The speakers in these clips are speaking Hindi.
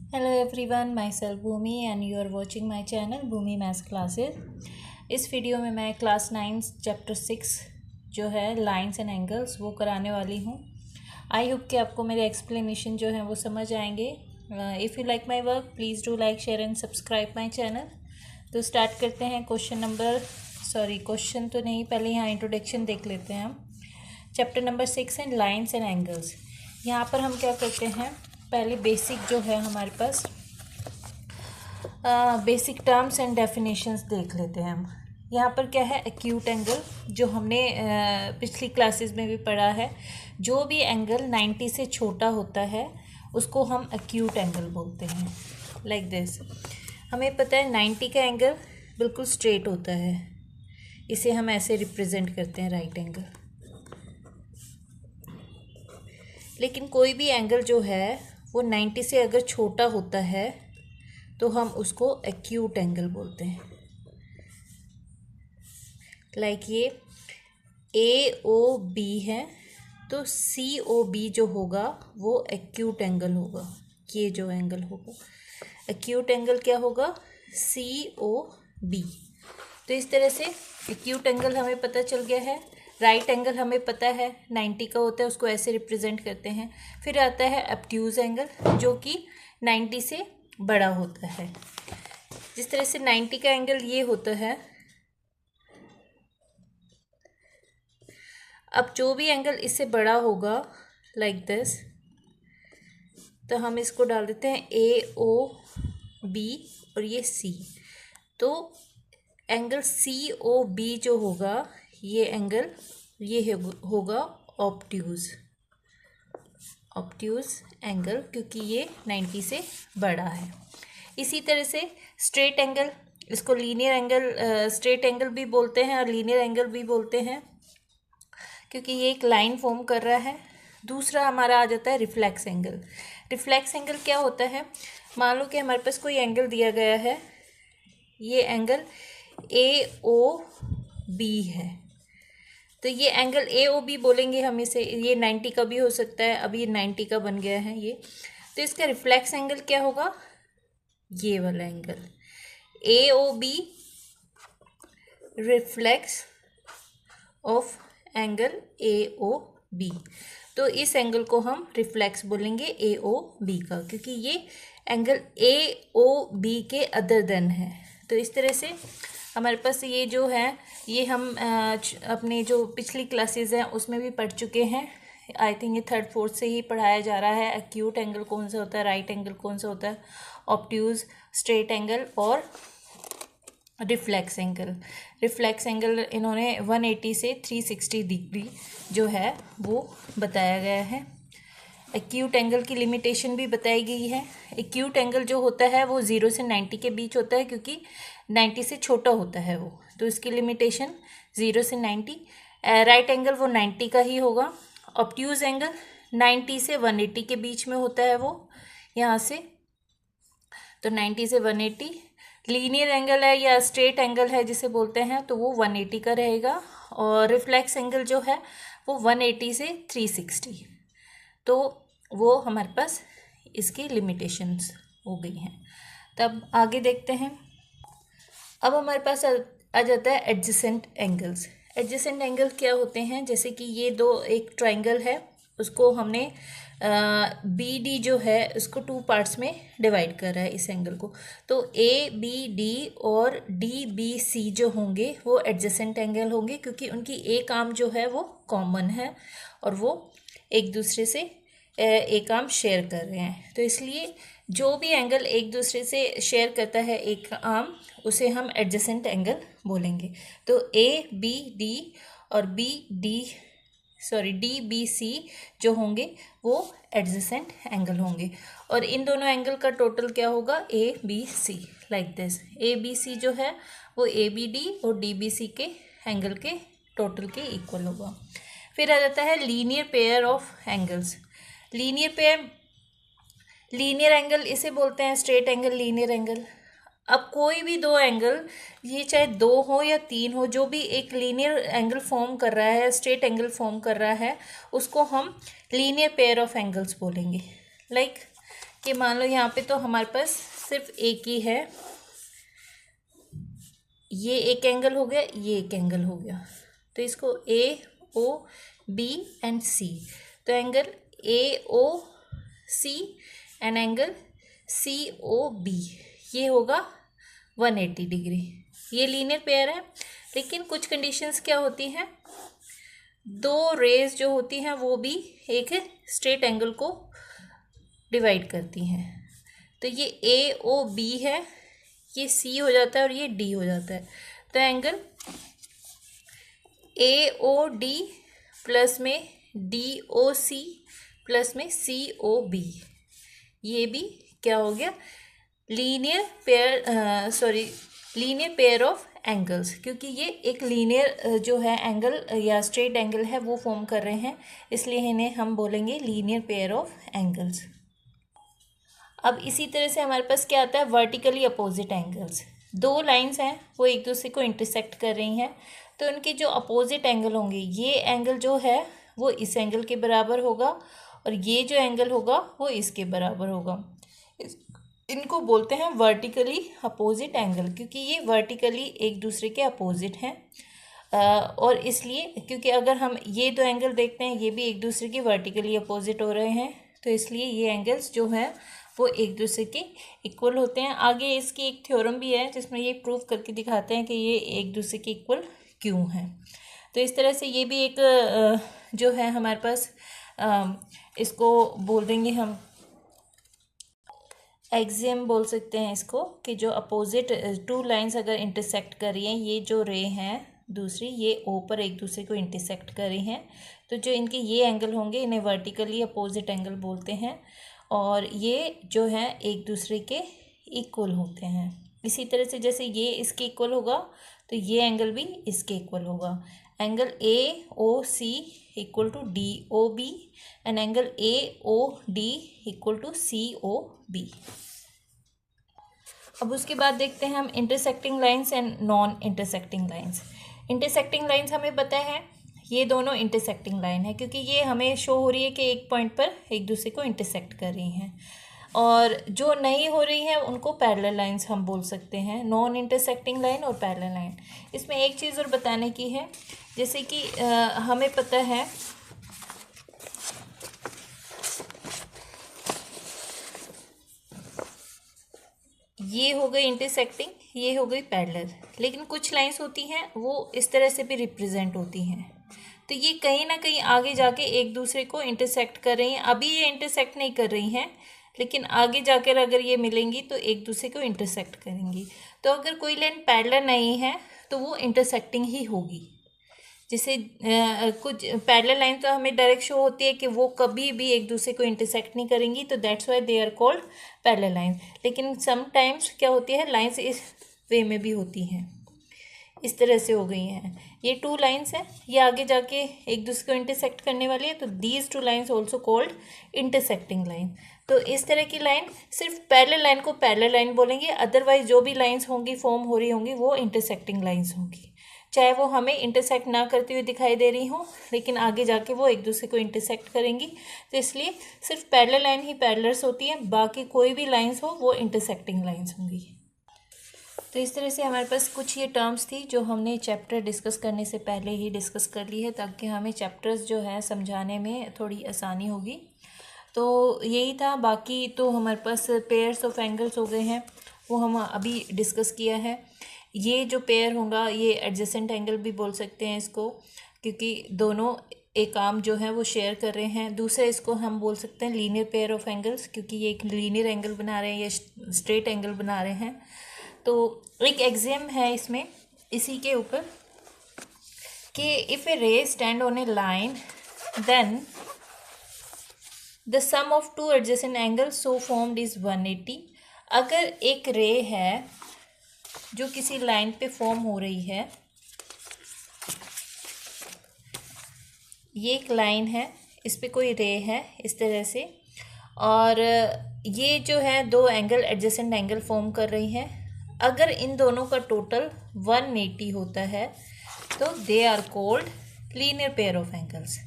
Hello everyone, myself Bhoomi and you are watching my channel Bhoomi maths classes. इस वीडियो में मैं क्लास 9 चैप्टर 6 जो है लाइंस एंड एंगल्स वो कराने वाली हूँ। आई होप कि आपको मेरे एक्सप्लेनेशन जो है वो समझ आएंगे। If you like my work please do like share and subscribe my channel. तो स्टार्ट करते हैं। क्वेश्चन तो नहीं, पहले यहाँ इंट्रोडक्शन देख लेते हैं हम। Chapter number 6 and lines and angles. यहाँ पर हम क्या करते हैं, पहले बेसिक जो है हमारे पास बेसिक टर्म्स एंड डेफिनेशंस देख लेते हैं हम। यहाँ पर क्या है, एक्यूट एंगल, जो हमने पिछली क्लासेस में भी पढ़ा है। जो भी एंगल 90 से छोटा होता है उसको हम एक्यूट एंगल बोलते हैं। लाइक दिस, हमें पता है 90 का एंगल बिल्कुल स्ट्रेट होता है, इसे हम ऐसे रिप्रेजेंट करते हैं, राइट एंगल। लेकिन कोई भी एंगल जो है वो 90 से अगर छोटा होता है तो हम उसको एक्यूट एंगल बोलते हैं। लाइक ये ए ओ बी है तो सी ओ बी जो होगा वो एक्यूट एंगल होगा। ये जो एंगल होगा एक्यूट एंगल क्या होगा, सी ओ बी। तो इस तरह से एक्यूट एंगल हमें पता चल गया है। राइट एंगल हमें पता है 90 का होता है, उसको ऐसे रिप्रेजेंट करते हैं। फिर आता है ऑब्ट्यूज एंगल जो कि 90 से बड़ा होता है। जिस तरह से 90 का एंगल ये होता है, अब जो भी एंगल इससे बड़ा होगा लाइक दिस, तो हम इसको डाल देते हैं ए ओ बी और ये सी। तो एंगल सी ओ बी जो होगा ये एंगल ये होगा ऑब्ट्यूज एंगल, क्योंकि ये 90 से बड़ा है। इसी तरह से स्ट्रेट एंगल, इसको लीनियर एंगल, स्ट्रेट एंगल भी बोलते हैं और लीनियर एंगल भी बोलते हैं, क्योंकि ये एक लाइन फॉर्म कर रहा है। दूसरा हमारा आ जाता है रिफ्लेक्स एंगल। रिफ्लेक्स एंगल क्या होता है, मान लो कि हमारे पास कोई एंगल दिया गया है, ये एंगल ए ओ बी है, तो ये एंगल ए ओ बी बोलेंगे हम इसे। ये 90 का भी हो सकता है, अब ये 90 का बन गया है ये। तो इसका रिफ्लेक्स एंगल क्या होगा, ये वाला angle A O B reflex of angle A O B. तो इस एंगल को हम रिफ्लेक्स बोलेंगे ए ओ बी का, क्योंकि ये एंगल ए ओ बी के अदर देन है। तो इस तरह से हमारे पास ये जो है, ये हम अपने जो पिछली क्लासेस हैं उसमें भी पढ़ चुके हैं। आई थिंक ये 3rd 4th से ही पढ़ाया जा रहा है। एक्यूट एंगल कौन सा होता है, राइट एंगल कौन सा होता है, ऑब्ट्यूज, स्ट्रेट एंगल और रिफ्लेक्स एंगल इन्होंने 180 से 360 डिग्री जो है वो बताया गया है। एक्यूट एंगल की लिमिटेशन भी बताई गई है। एक्यूट एंगल जो होता है वो 0 से 90 के बीच होता है, क्योंकि 90 से छोटा होता है वो, तो इसकी लिमिटेशन 0 से 90। राइट एंगल वो 90 का ही होगा। ऑब्ट्यूज एंगल 90 से 180 के बीच में होता है वो, यहाँ से, तो 90 से 180। लीनियर एंगल है या स्ट्रेट एंगल है जिसे बोलते हैं, तो वो 180 का रहेगा। और रिफ्लेक्स एंगल जो है वो 180 से 360। तो वो हमारे पास इसकी लिमिटेशंस हो गई हैं। तब आगे देखते हैं। अब हमारे पास आ जाता है एडजेसेंट एंगल्स। एडजेसेंट एंगल क्या होते हैं, जैसे कि ये दो, एक ट्राइंगल है, उसको हमने बी डी जो है उसको 2 पार्ट्स में डिवाइड कर रहा है इस एंगल को। तो ए बी डी और डी बी सी जो होंगे वो एडजेसेंट एंगल होंगे, क्योंकि उनकी एक आर्म जो है वो कॉमन है और वो एक दूसरे से एक आर्म शेयर कर रहे हैं। तो इसलिए जो भी एंगल एक दूसरे से शेयर करता है एक आर्म, उसे हम एडजेसेंट एंगल बोलेंगे। तो ए बी डी और डी बी सी जो होंगे वो एडजेसेंट एंगल होंगे। और इन दोनों एंगल का टोटल क्या होगा, A B C. Like this, A B C जो है वो ए बी डी और डी बी सी के एंगल के टोटल के इक्वल होगा। फिर आ जाता है linear pair of angles. Linear angle इसे बोलते हैं स्ट्रेट एंगल, लीनियर एंगल। अब कोई भी दो एंगल, ये चाहे 2 हो या 3 हो, जो भी एक लीनियर एंगल फॉर्म कर रहा है, स्ट्रेट एंगल फॉर्म कर रहा है, उसको हम लीनियर पेयर ऑफ एंगल्स बोलेंगे। लाइक कि मान लो यहाँ पे तो हमारे पास सिर्फ एक ही है, ये एक एंगल हो गया, ये एक एंगल हो गया, तो इसको ए ओ बी एंड सी, तो angle A O C and angle C O B ये होगा 180 डिग्री। ये लीनियर पेयर है, लेकिन कुछ कंडीशंस क्या होती हैं, दो रेज जो होती हैं वो भी एक स्ट्रेट एंगल को डिवाइड करती हैं। तो ये ए ओ बी है, ये सी हो जाता है और ये डी हो जाता है। तो angle A O D plus में डी ओ सी प्लस में सी ओ बी, ये भी क्या हो गया, लीनियर पेयर ऑफ एंगल्स, क्योंकि ये एक लीनियर जो है एंगल या स्ट्रेट एंगल है वो फॉर्म कर रहे हैं, इसलिए इन्हें हम बोलेंगे लीनियर पेयर ऑफ एंगल्स। अब इसी तरह से हमारे पास क्या आता है, वर्टिकली अपोजिट एंगल्स। दो लाइंस हैं वो एक दूसरे को इंटरसेक्ट कर रही हैं, तो उनके जो अपोजिट एंगल होंगे, ये एंगल जो है वो इस एंगल के बराबर होगा और ये जो एंगल होगा वो इसके बराबर होगा। इनको बोलते हैं वर्टिकली अपोजिट एंगल, क्योंकि ये वर्टिकली एक दूसरे के अपोजिट हैं। और इसलिए क्योंकि अगर हम ये दो एंगल देखते हैं, ये भी एक दूसरे के वर्टिकली अपोजिट हो रहे हैं, तो इसलिए ये एंगल्स जो हैं वो एक दूसरे के इक्वल होते हैं। आगे इसकी एक थ्योरम भी है जिसमें ये प्रूव करके दिखाते हैं कि ये एक दूसरे के इक्वल क्यों हैं। तो इस तरह से ये भी एक जो है हमारे पास इसको बोल देंगे हम एक्सियम बोल सकते हैं इसको, कि जो अपोजिट टू लाइंस अगर इंटरसेक्ट कर रही हैं, ये जो रे हैं दूसरी ये ओ पर एक दूसरे को इंटरसेक्ट कर रही हैं, तो जो इनके ये एंगल होंगे इन्हें वर्टिकली अपोजिट एंगल बोलते हैं, और ये जो है एक दूसरे के इक्वल होते हैं। इसी तरह से जैसे ये इसके इक्वल होगा तो ये एंगल भी इसके इक्वल होगा। Angle A O C equal to D O B and angle A O D equal to C O B. अब उसके बाद देखते हैं हम intersecting lines and non intersecting lines. Intersecting lines हमें पता है ये दोनों इंटरसेक्टिंग लाइन है, क्योंकि ये हमें शो हो रही है कि एक पॉइंट पर एक दूसरे को इंटरसेक्ट कर रही हैं, और जो नहीं हो रही है उनको पैरेलल लाइंस हम बोल सकते हैं, नॉन इंटरसेक्टिंग लाइन और पैरेलल लाइन। इसमें एक चीज़ और बताने की है, जैसे कि हमें पता है ये हो गई इंटरसेक्टिंग, ये हो गई पैरेलल, लेकिन कुछ लाइंस होती हैं वो इस तरह से भी रिप्रेजेंट होती हैं, तो ये कहीं ना कहीं आगे जाके एक दूसरे को इंटरसेक्ट कर रही हैं। अभी ये इंटरसेक्ट नहीं कर रही हैं, लेकिन आगे जाकर अगर ये मिलेंगी तो एक दूसरे को इंटरसेक्ट करेंगी। तो अगर कोई लाइन पैरेलल नहीं है तो वो इंटरसेक्टिंग ही होगी। जैसे कुछ पैरेलल लाइन तो हमें डायरेक्ट शो होती है कि वो कभी भी एक दूसरे को इंटरसेक्ट नहीं करेंगी, तो that's why they are called parallel line. लेकिन समटाइम्स क्या होती है, लाइंस इस वे में भी होती हैं, इस तरह से हो गई हैं। ये टू लाइंस हैं, ये आगे जाके एक दूसरे को इंटरसेक्ट करने वाली है, तो these two lines also called intersecting line. तो इस तरह की लाइन सिर्फ पैरेलल लाइन को पैरेलल लाइन बोलेंगे, अदरवाइज जो भी लाइंस होंगी फॉर्म हो रही होंगी वो इंटरसेक्टिंग लाइंस होंगी, चाहे वो हमें इंटरसेक्ट ना करती हुई दिखाई दे रही हों, लेकिन आगे जाके वो एक दूसरे को इंटरसेक्ट करेंगी। तो इसलिए सिर्फ पैरेलल लाइन ही पैरेलल्स होती हैं, बाकी कोई भी लाइंस हो वो इंटरसेक्टिंग लाइंस होंगी। तो इस तरह से हमारे पास कुछ ये टर्म्स थी जो हमने चैप्टर डिस्कस करने से पहले ही डिस्कस कर ली है, ताकि हमें चैप्टर्स जो है समझाने में थोड़ी आसानी होगी। तो यही था, बाकी तो हमारे पास पेयर्स ऑफ एंगल्स हो गए हैं, वो हम अभी डिस्कस किया है। ये जो पेयर होगा ये एडजेसेंट एंगल भी बोल सकते हैं इसको, क्योंकि दोनों एक आर्म जो है वो शेयर कर रहे हैं। दूसरा इसको हम बोल सकते हैं लीनियर पेयर ऑफ एंगल्स, क्योंकि ये एक लीनियर एंगल बना रहे हैं या स्ट्रेट एंगल बना रहे हैं। तो एक एक्सियम है इसमें इसी के ऊपर कि if a ray stand on a line then the sum of two adjacent angles so formed is 180। अगर एक रे है जो किसी लाइन पे फॉर्म हो रही है, ये एक लाइन है, इस पे कोई रे है इस तरह से, और ये जो है दो एंगल एडजेसेंट एंगल फॉर्म कर रही हैं, अगर इन दोनों का टोटल 180 होता है तो they are called linear pair of angles.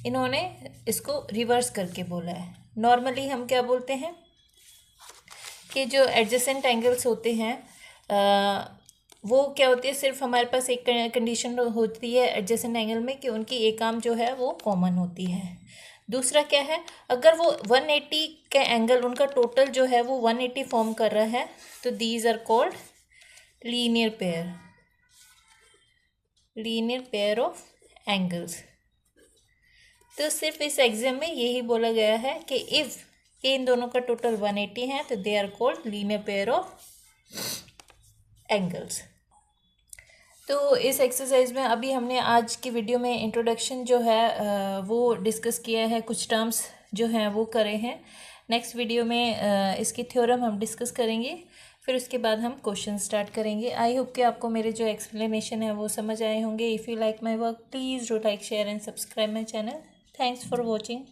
इन्होंने इसको रिवर्स करके बोला है। नॉर्मली हम क्या बोलते हैं, कि जो एडजेसेंट एंगल्स होते हैं वो क्या होती है, सिर्फ हमारे पास एक कंडीशन होती है एडजेसेंट एंगल में कि उनकी एक आर्म जो है वो कॉमन होती है। दूसरा क्या है, अगर वो 180 का एंगल उनका टोटल जो है वो 180 फॉर्म कर रहा है तो these are called linear pair of angles. तो सिर्फ इस एग्जाम में यही बोला गया है कि इफ़ कि इन दोनों का टोटल 180 है तो they are called linear pair of angles. तो इस एक्सरसाइज में अभी हमने आज की वीडियो में इंट्रोडक्शन जो है वो डिस्कस किया है, कुछ टर्म्स जो हैं वो करे हैं। नेक्स्ट वीडियो में इसकी थ्योरम हम डिस्कस करेंगे, फिर उसके बाद हम क्वेश्चन स्टार्ट करेंगे। आई होप कि आपको मेरे जो एक्सप्लेनेशन है वो समझ आए होंगे। If you like my work please do like share and subscribe my channel. Thanks for watching.